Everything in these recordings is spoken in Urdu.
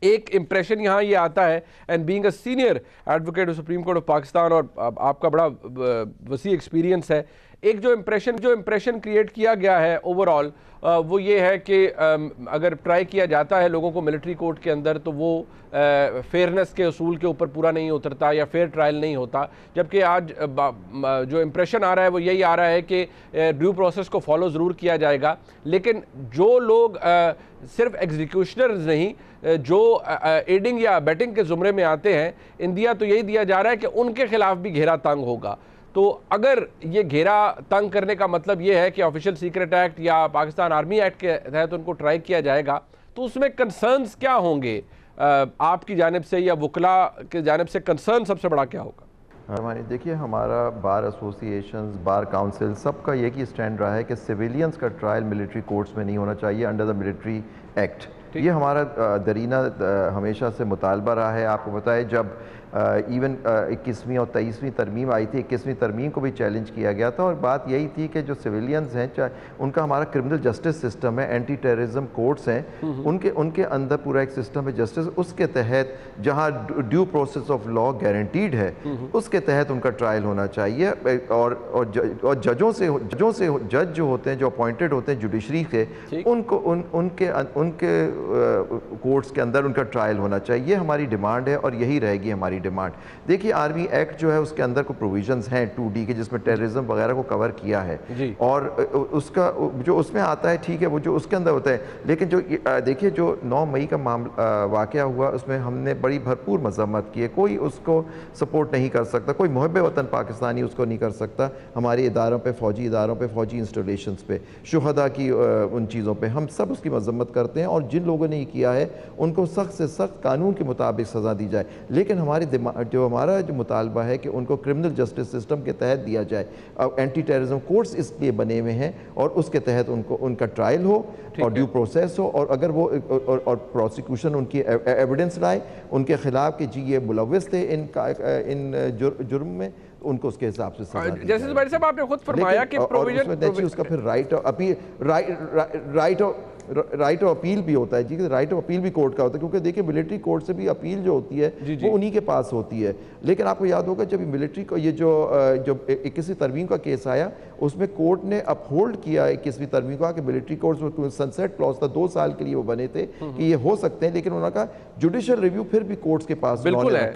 ایک امپریشن یہاں یہ آتا ہے، and being a senior advocate of supreme court of Pakistan, اور آپ کا بڑا وسیع ایکسپیرینس ہے، ایک جو امپریشن کریٹ کیا گیا ہے اوور آل وہ یہ ہے کہ اگر ٹرائی کیا جاتا ہے لوگوں کو ملٹری کورٹ کے اندر تو وہ فیئرنس کے اصول کے اوپر پورا نہیں اترتا یا فیئر ٹرائل نہیں ہوتا، جبکہ آج جو امپریشن آ رہا ہے وہ یہی آ رہا ہے کہ ڈیو پروسیس کو فالو ضرور کیا جائے گا، لیکن جو لوگ صرف ایگزیکیوشنرز نہیں، جو ایڈنگ یا بیٹنگ کے زمرے میں آتے ہیں، اندیا تو یہی دیا جا رہا ہے کہ ان کے خلاف بھی گھیرا تنگ ہوگا۔ تو اگر یہ گھیرا تنگ کرنے کا مطلب یہ ہے کہ آفیشل سیکرٹ ایکٹ یا پاکستان آرمی ایکٹ کے تحت ان کو ٹرائی کیا جائے گا، تو اس میں کنسرنز کیا ہوں گے آپ کی جانب سے یا وکلاء کی جانب سے؟ کنسرن سب سے بڑا کیا ہوگا؟ دیکھیے ہمارا بار ایسوسیشنز، بار کاؤنسل، سب کا ایک ہی سٹینڈ رہا ہے کہ سویلینز کا ٹرائل ملٹری کورٹس میں نہیں ہونا چاہیے انڈر دا ملٹری ایکٹ۔ یہ ہمارا درینہ ہمیشہ سے مطالبہ رہا ہے۔ آپ کو بتائے جب ایون 21ویں اور 23ویں ترمیم آئی تھی، 21ویں ترمیم کو بھی چیلنج کیا گیا تھا، اور بات یہی تھی کہ جو سویلینز ہیں ان کا ہمارا کرمنل جسٹس سسٹم ہے، اینٹی ٹیررزم کورٹس ہیں، ان کے اندر پورا ایک سسٹم ہے جسٹس، اس کے تحت جہاں due process of law guaranteed ہے اس کے تحت ان کا ٹرائل ہونا چاہیے، اور ججوں سے جج جو ہوتے ہیں، جو اپوائنٹڈ ہوتے ہیں جوڈیشری کے، ان کے کورٹس کے اندر ان کا ٹرائل ہونا چاہیے۔ یہ ہماری ڈیمانڈ ہے اور یہی رہے گی ہماری ڈیمانڈ۔ دیکھیے آرمی ایکٹ جو ہے اس کے اندر کو پروویژنز ہیں 2D کے، جس میں ٹیررزم وغیرہ کو کور کیا ہے، اور اس کا جو اس میں آتا ہے ٹھیک ہے، وہ جو اس کے اندر ہوتا ہے، لیکن جو دیکھیے جو 9 مئی کا واقعہ ہوا اس میں ہم نے بڑی بھرپور مذمت کی ہے، کوئی اس کو سپورٹ نہیں کر سکتا، کوئی محب وطن پاکستانی اس کو نہیں کر سکتا۔ ہمارے اداروں پہ، فوجی اداروں پہ، فوجی انسٹالیشنز پہ، شہداء کی ان چیزوں پہ ہم سب اس کی مذمت کرتے ہیں، اور جن لوگوں نے یہ کیا ہے ان کو سخت سے سخت قانون کے مطابق سزا دی جائے، لیکن ہمارا جو مطالبہ ہے کہ ان کو کرمنل جسٹس سسٹم کے تحت دیا جائے۔ اینٹی ٹیررزم کورٹس اس لیے بنے ہوئے ہیں، اور اس کے تحت ان کا ٹرائل ہو اور ڈیو پروسیس ہو، اور اگر وہ اور پروسیکیوشن ان کی ایویڈنس لائے ان کے خلاف کہ جی یہ ملوث تھے ان جرم میں، ان کو اس کے حساب سے سزا دی جائے۔ جیسے بھائی صاحب آپ نے خود فرمایا کہ پروویژن اس کا پھر رائٹ آف اپیل بھی ہوتا ہے، جی رائٹ آف اپیل بھی کورٹ کا ہوتا ہے، کیونکہ دیکھیں ملٹری کورٹ سے بھی اپیل جو ہوتی ہے وہ انہی کے پاس ہوتی ہے۔ لیکن آپ کو یاد ہوگا جب ملٹری کو یہ جو 21ویں ترمیم کا کیس آیا اس میں کورٹ نے اپ ہولڈ کیا 21ویں ترمیم کا کہ ملٹری کورٹس سنسیٹ کلاس تھا 2 سال کے لیے وہ بنے تھے کہ یہ ہو سکتے ہیں، لیکن انہوں نے کہا جوڈیشل ریویو پھر بھی کورٹس کے پاس بالکل ہے،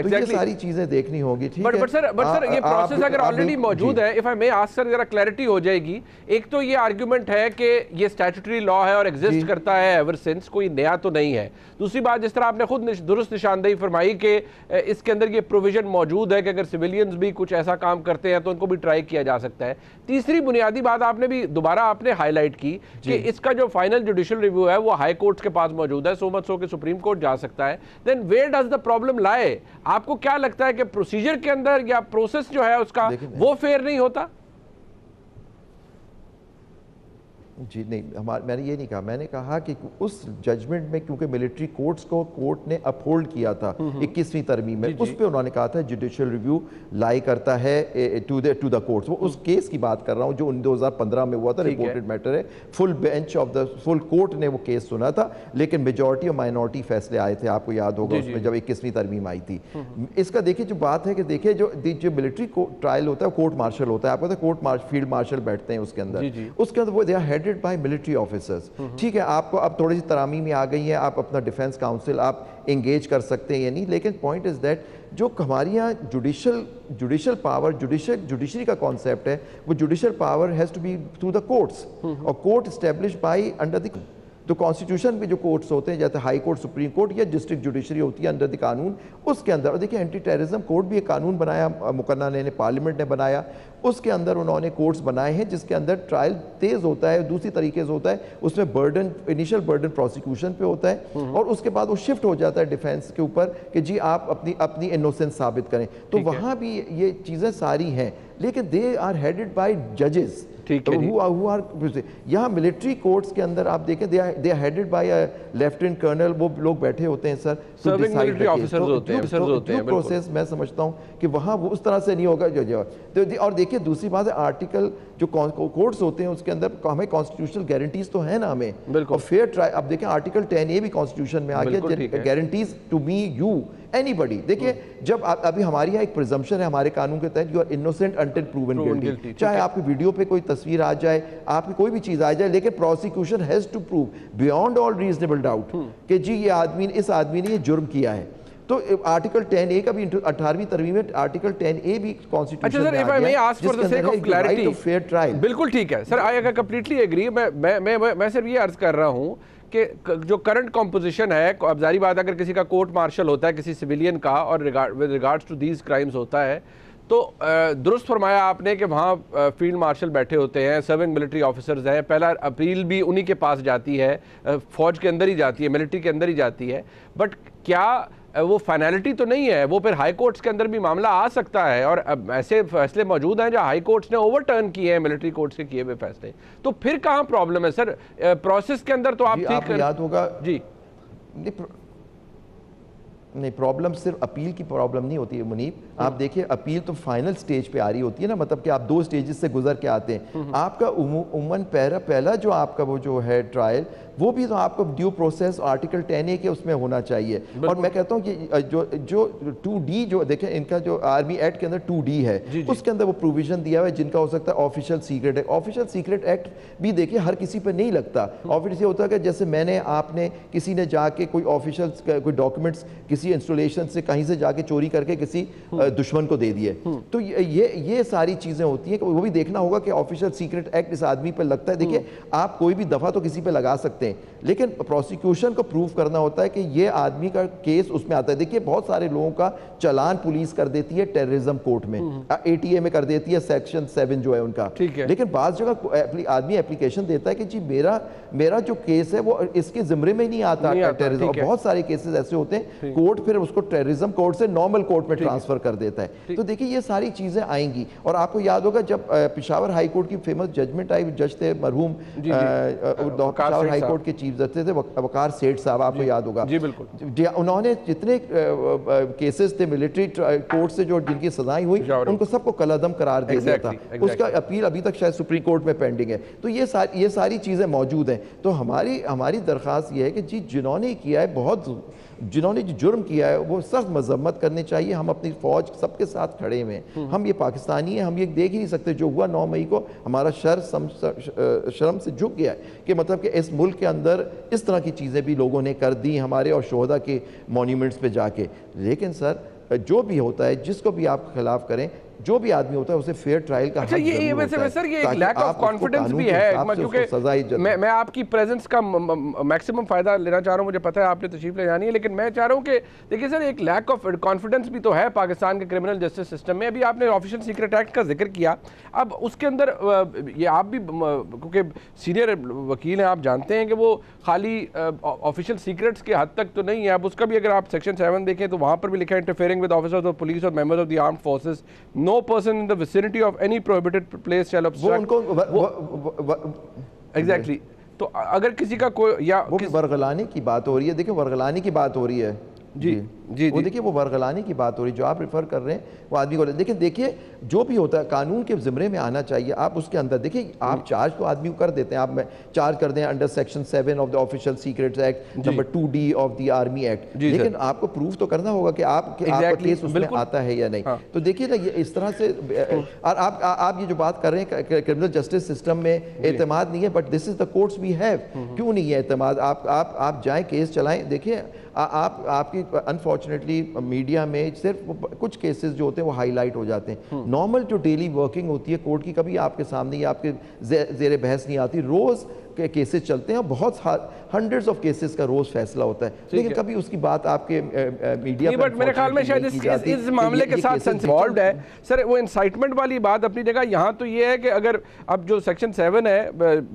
تو یہ ساری چیزیں دیکھنی ہوگی۔ ٹھیک ہے، بٹ سر یہ پروسیس اگر آلریڈی موجود ہے، اف آئی مے آسک سر، ذرا کلیئرٹی ہو جائے گی۔ ایک تو یہ آرگیومنٹ ہے کہ یہ اسٹیچوٹری لا ہے اور ایگزسٹ کرتا ہے ایور سنس، کوئی نیا تو نہیں ہے۔ دوسری بات جس طرح آپ نے خود درست نشاندہی فرمائی کہ اس کے اندر یہ پروویژن موجود ہے کہ اگر سویلینز بھی کچھ ایسا کام کرتے ہیں تو ان کو بھی ٹرائی کیا جا سکتا ہے۔ تیسری بنیادی بات آپ نے بھی دوبارہ آپ نے ہائی لائٹ کی کہ اس کا جو فائنل جوڈیشل ریویو ہے وہ ہائی کورٹس کے پاس موجود ہے، سو مچ سو کہ سپریم کورٹ جا سکتا ہے۔ Then where does the problem لائے؟ آپ کو کیا لگتا ہے کہ پروسیجر کے اندر یا پروسیس جو ہے اس کا وہ فیئر نہیں ہوتا؟ جی نہیں، میں نے یہ نہیں کہا، میں نے کہا کہ اس ججمنٹ میں کیونکہ ملٹری کورٹس کو کورٹ نے اپ ہولڈ کیا تھا 21ویں ترمیم میں، اس پہ انہوں نے کہا تھا جوڈیشل ریویو لائی کرتا ہے ٹو دا کورٹس۔ وہ اس کیس کی بات کر رہا ہوں جو 2015 میں ہوا تھا، ریپورٹڈ میٹر ہے، full bench of the full court نے وہ کیس سنا تھا، لیکن میجورٹی اور مائنورٹی فیصلے آئے تھے، آپ کو یاد ہوگا اس میں جب 21ویں ترمیم آئی تھی۔ اس کا دیکھیں جو بات ہے کہ دیکھیں جو ملٹری ٹرائل ہوتا ہے کورٹ مارشل ہوتا ہے، آپ کو پتہ ہے کورٹ فیلڈ مارشل بیٹھتے ہیں اس کے اندر وہ they are headed by military officers. ٹھیک ہے، آپ کو اب تھوڑی سی ترامی میں آ گئی ہیں، آپ اپنا ڈیفینس کاؤنسل آپ انگیج کر سکتے ہیں یا نہیں، لیکن پوائنٹ از دیٹ جو ہماری یہاں جوڈیشل پاور، جوڈیشری کا کانسیپٹ ہے، وہ judicial power has to be through the courts, اور court establish by under the تو کانسٹیٹیوشن میں جو کورٹس ہوتے ہیں جیسے ہائی کورٹ، سپریم کورٹ یا ڈسٹرکٹ جوڈیشری ہوتی ہے انڈر دی قانون، اس کے اندر اور دیکھیں اینٹی ٹیررزم کورٹ بھی ایک قانون بنایا مقننہ نے، پارلیمنٹ نے بنایا، اس کے اندر انہوں نے کورٹس بنائے ہیں جس کے اندر ٹرائل تیز ہوتا ہے، دوسری طریقے سے ہوتا ہے، اس میں برڈن انیشل برڈن پروسیکیوشن پہ ہوتا ہے، اور اس کے بعد وہ شفٹ ہو جاتا ہے ڈیفینس کے اوپر کہ جی آپ اپنی انوسنس ثابت کریں، تو وہاں بھی یہ چیزیں ساری ہیں، لیکن دے آر ہیڈڈ بائی ججز۔ یہاں ملٹری کورٹس کے اندر آپ دیکھیں they are headed by lieutenant colonel, وہ لوگ بیٹھے ہوتے ہیں سر، پروسیس میں سمجھتا ہوں کہ وہاں وہ اس طرح سے نہیں ہوگا اور دیکھیں دوسری بات ہے آرٹیکل جو کوڈز ہوتے ہیں اس کے اندر ہمیں کانسٹیٹیوشنل گارنٹیز تو ہیں نا ہمیں, اور فیئر ٹرائل. اب دیکھیں آرٹیکل 10A بھی کانسٹیٹیوشن میں آ گیا, guarantees to me you anybody. دیکھیں جب ابھی ہماری یہاں ایک پرزمپشن ہے ہمارے قانون کے تحت, you are innocent until proven guilty. چاہے آپ کی ویڈیو پہ کوئی تصویر آ جائے, آپ کی کوئی بھی چیز آ جائے, لیکن prosecution has to prove beyond all reasonable doubt کہ جی یہ آدمی اس آدمی نے یہ جرم کیا ہے. تو آرٹیکل 10A کا بھی 18ویں ترمیم میں آرٹیکل 10A بھی کانسٹیٹیوشن میں آ گیا جس کے اندر ہے رائٹ ٹو فیئر ٹرائل. بالکل ٹھیک ہے سر, آئی کمپلیٹلی ایگری. میں صرف یہ عرض کر رہا ہوں کہ جو کرنٹ کمپوزیشن ہے, اب ظاہری بات اگر کسی کا کورٹ مارشل ہوتا ہے کسی سویلین کا اور with regards to these crimes ہوتا ہے, تو درست فرمایا آپ نے کہ وہاں فیلڈ مارشل بیٹھے ہوتے ہیں, سرونگ ملٹری آفیسرز ہیں, پہلا اپیل بھی انہی کے پاس جاتی ہے, فوج کے اندر ہی جاتی ہے, ملٹری کے اندر ہی جاتی ہے. بٹ کیا وہ فائنلٹی تو نہیں ہے, وہ پھر ہائی کورٹس کے اندر بھی معاملہ آ سکتا ہے, اور ایسے فیصلے موجود ہیں جو ہائی کورٹس نے اوور ٹرن کیے ہیں ملٹری کورٹس کے کیے ہوئے فیصلے. تو پھر کہاں پرابلم ہے سر پروسیس کے اندر؟ تو آپ ٹھیک یاد ہوگا جی نہیں, پرابلم صرف اپیل کی پرابلم نہیں ہوتی ہے منیب. آپ دیکھیں اپیل تو فائنل سٹیج پہ آ رہی ہوتی ہے نا, مطلب کہ آپ 2 سٹیجز سے گزر کے آتے ہیں. آپ کا عموماً پہلا جو آپ کا وہ جو ہے ٹرائل, وہ بھی تو آپ کو ڈیو پروسیس آرٹیکل 10A کے اس میں ہونا چاہیے. اور میں کہتا ہوں کہ جو 2D جو دیکھیں ان کا جو آرمی ایکٹ کے اندر 2D ہے, اس کے اندر وہ پروویژن دیا ہوا ہے جن کا ہو سکتا ہے official secret act. Official secret act بھی دیکھیں ہر کسی پہ نہیں لگتا. آفیشیل یہ ہوتا ہے کہ جیسے میں نے آپ نے کسی نے جا کے کوئی آفیشیل کوئی ڈاکومنٹس کسی انسٹالیشن سے کہیں سے جا کے چوری کر کے کسی دشمن کو دے دیے, تو یہ ساری چیزیں ہوتی ہیں. وہ بھی دیکھنا ہوگا کہ آفیشیل سیکرٹ ایکٹ اس آدمی پہ لگتا ہے. دیکھیں آپ کوئی بھی دفعہ تو کسی پہ لگا سکتے ہیں, لیکن پروسیکیوشن کو پروف کرنا ہوتا ہے کہ یہ آدمی کا کیس اس میں آتا ہے. دیکھیے بہت سارے لوگوں کا چلان پولیس کر دیتی ہے ٹیررزم کورٹ میں, ATA میں کر دیتی ہے سیکشن 7 جو ہے ان کا, لیکن بعض جگہ آدمی اپلیکیشن دیتا ہے کہ جی میرا جو کیس ہے وہ اس کے زمرے میں نہیں آتا ٹیررزم. اور بہت سارے کیسز ایسے ہوتے ہیں کورٹ پھر اس کو ٹیررزم کورٹ سے نارمل کورٹ میں ٹرانسفر کر دیتا ہے. تو دیکھیں یہ ساری چیزیں آئیں گی. اور آپ کو یاد ہوگا جب پشاور ہائی کورٹ کی فیمس ججمنٹ آئی, جج تھے مرحوم پشاور ہائی کورٹ کے چیف جسٹس تھے وقار سیٹھ صاحب, آپ کو یاد ہوگا. جی بالکل. انہوں نے جتنے کیسز تھے ملٹری کورٹ سے جو جن کی سزائیں ہوئی ان کو سب کو کلعدم قرار دے دیا تھا. اس کا اپیل ابھی تک شاید سپریم کورٹ میں پینڈنگ ہے. تو یہ ساری چیزیں موجود ہیں. تو ہماری درخواست یہ ہے کہ جی جنہوں نے کیا ہے جنہوں نے جرم کیا ہے وہ سخت مذمت کرنی چاہیے. ہم اپنی فوج سب کے ساتھ کھڑے ہوئے ہیں, ہم یہ پاکستانی ہیں, ہم یہ دیکھ ہی نہیں سکتے. جو ہوا 9 مئی کو ہمارا شرم سے جھک گیا ہے کہ مطلب کہ اس ملک کے اندر اس طرح کی چیزیں بھی لوگوں نے کر دی ہمارے اور شہداء کے مونیومنٹس پہ جا کے. لیکن سر جو بھی ہوتا ہے جس کو بھی آپ خلاف کریں, جو بھی آدمی ہوتا ہے اسے فیئر ٹرائل کا حق ضرور ہوتا ہے. سر یہ ایک لیک آف کانفیڈنس بھی ہے, کیونکہ میں آپ کی پریزنس کا میکسیمم فائدہ لینا چاہ رہا ہوں. مجھے پتہ ہے آپ نے تشریف لے جانی ہے, لیکن میں چاہ رہا ہوں کہ دیکھیں سر ایک لیک آف کانفیڈنس بھی تو ہے پاکستان کے کرمنل جسٹس سسٹم میں. ابھی آپ نے آفیشیل سیکرٹ ایکٹ کا ذکر کیا, اب اس کے اندر یہ آپ بھی کیونکہ سینئر وکیل ہیں, آپ جانتے ہیں کہ وہ خالی آفیشیل سیکرٹس کے حد تک تو نہیں ہے. اب اس کا بھی اگر آپ سیکشن 7 دیکھیں تو وہاں پر بھی لکھا ہے interfering with officers of police اور members of the armed forces, no person in the vicinity of any prohibited place shall obstruct. Exactly. تو اگر کسی کا کوئی یا وہ ورغلانے کی بات ہو رہی ہے, دیکھیں ورغلانے کی بات ہو رہی ہے. جی وہ دیکھیں وہ ورغلانے کی بات ہو رہی ہے جو آپ ریفر کر رہے ہیں وہ آدمی کو. لیکن دیکھیے جو بھی ہوتا ہے قانون کے زمرے میں آنا چاہیے. آپ اس کے اندر دیکھیں آپ چارج تو آدمی کو کر دیتے ہیں, آپ چارج کر دیں under section 7 of the official secrets act, number 2D of the army act, لیکن آپ کو پروف تو کرنا ہوگا کہ آپ کا کیس اس میں آتا ہے یا نہیں. تو دیکھیے نا یہ اس طرح سے, اور آپ یہ جو بات کر رہے ہیں کرمنل جسٹس سسٹم میں اعتماد نہیں ہے, but this is the courts we have. کیوں نہیں ہے اعتماد؟ آپ جائیں کیس چلائیں. دیکھیں آپ کی انفارچونیٹلی میڈیا میں صرف کچھ کیسز جو ہوتے ہیں وہ ہائی لائٹ ہو جاتے ہیں. نارمل جو ڈیلی ورکنگ ہوتی ہے کورٹ کی کبھی آپ کے سامنے یا آپ کے زیر بحث نہیں آتی. روز کے کیسز چلتے ہیں, بہت ہنڈرڈز آف کیسز کا روز فیصلہ ہوتا ہے, لیکن کبھی اس کی بات آپ کے میڈیا پر بٹ میرے خیال میں شاید اس معاملے کے ساتھ انوالوڈ ہے سر. وہ انسائٹمنٹ والی بات اپنی جگہ, یہاں تو یہ ہے کہ اگر اب جو سیکشن 7 ہے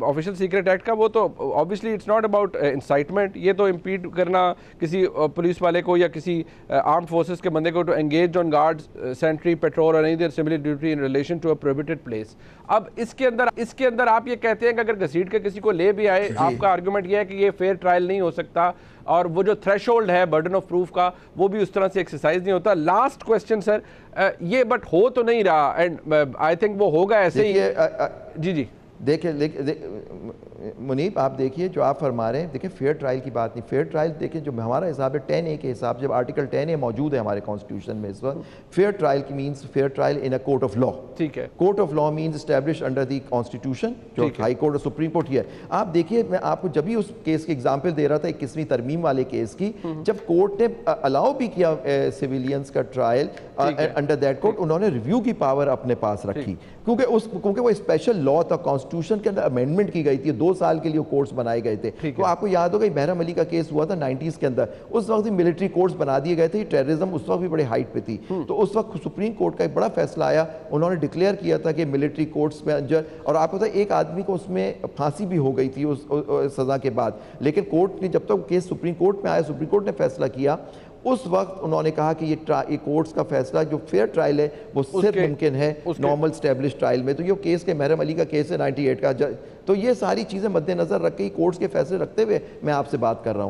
آفیشیل سیکرٹ ایکٹ کا, وہ تو obviously it's not about incitement. یہ تو امپیڈ کرنا کسی پولیس والے کو یا کسی آرمڈ فورسز کے بندے کو to engage on guards, sentry, patrol or any other similar duty in relation to a prohibited place. اب اس کے اندر آپ یہ کہتے ہیں کہ اگر گھسیٹ کے کسی کو لے بھی آئے, آپ کا آرگومنٹ یہ ہے کہ یہ فیئر ٹرائل نہیں ہو سکتا, اور وہ جو تھریش ہولڈ ہے برڈن آف پروف کا وہ بھی اس طرح سے ایکسرسائز نہیں ہوتا. لاسٹ کوسچن سر, یہ بٹ ہو تو نہیں رہا, اینڈ آئی تھنک وہ ہوگا ایسے ہی. جی جی دیکھیں منیب, آپ دیکھیے جو آپ فرما رہے ہیں, دیکھیں فیئر ٹرائل کی بات نہیں. فیئر ٹرائل دیکھیں جو ہمارا حساب ہے 10A کے حساب, جب آرٹیکل 10A موجود ہے ہمارے کانسٹیٹیوشن میں اس وقت, فیئر ٹرائل کی means fair trial in a court of law. ٹھیک ہے, court of law means establish under the constitution, جو ہائی کورٹ اور سپریم کورٹ ہی ہے. آپ دیکھیے, میں آپ کو جب ہی اس کیس کی ایگزامپل دے رہا تھا 21ویں ترمیم والے کیس کی, جب کورٹ نے الاؤ بھی کیا سویلینز کا ٹرائل انڈر دیٹ کورٹ, انہوں نے ریویو کی پاور اپنے پاس رکھی, کیونکہ وہ اسپیشل لا تھا, کانسٹیٹیوشن کے اندر امینڈمنٹ کی گئی تھی, 2 سال کے لیے کورٹس بنائے گئے تھے. تو آپ کو یاد ہوگا بحرم علی کا کیس ہوا تھا 90s کے اندر, اس وقت ملٹری کورٹس بنا دیے گئے تھے, ٹیررزم اس وقت بھی بڑے ہائٹ پہ تھی. تو اس وقت سپریم کورٹ کا ایک بڑا فیصلہ آیا, انہوں نے ڈکلیئر کیا تھا کہ ملٹری کورٹس میں اور آپ کو پتہ ہے ایک آدمی کو اس میں پھانسی بھی ہو گئی تھی اس سزا کے بعد, لیکن کورٹ نے جب تک کیس سپریم کورٹ میں آیا, سپریم کورٹ نے فیصلہ کیا, اس وقت انہوں نے کہا کہ یہ کورٹس کا فیصلہ جو فیئر ٹرائل ہے وہ صرف ممکن ہے نارمل اسٹیبلش ٹرائل میں. تو یہ کیس کے محرم علی کا کیس ہے 98 کا. تو یہ ساری چیزیں مد نظر رکھ کے کورٹس کے فیصلے رکھتے ہوئے میں آپ سے بات کر رہا ہوں.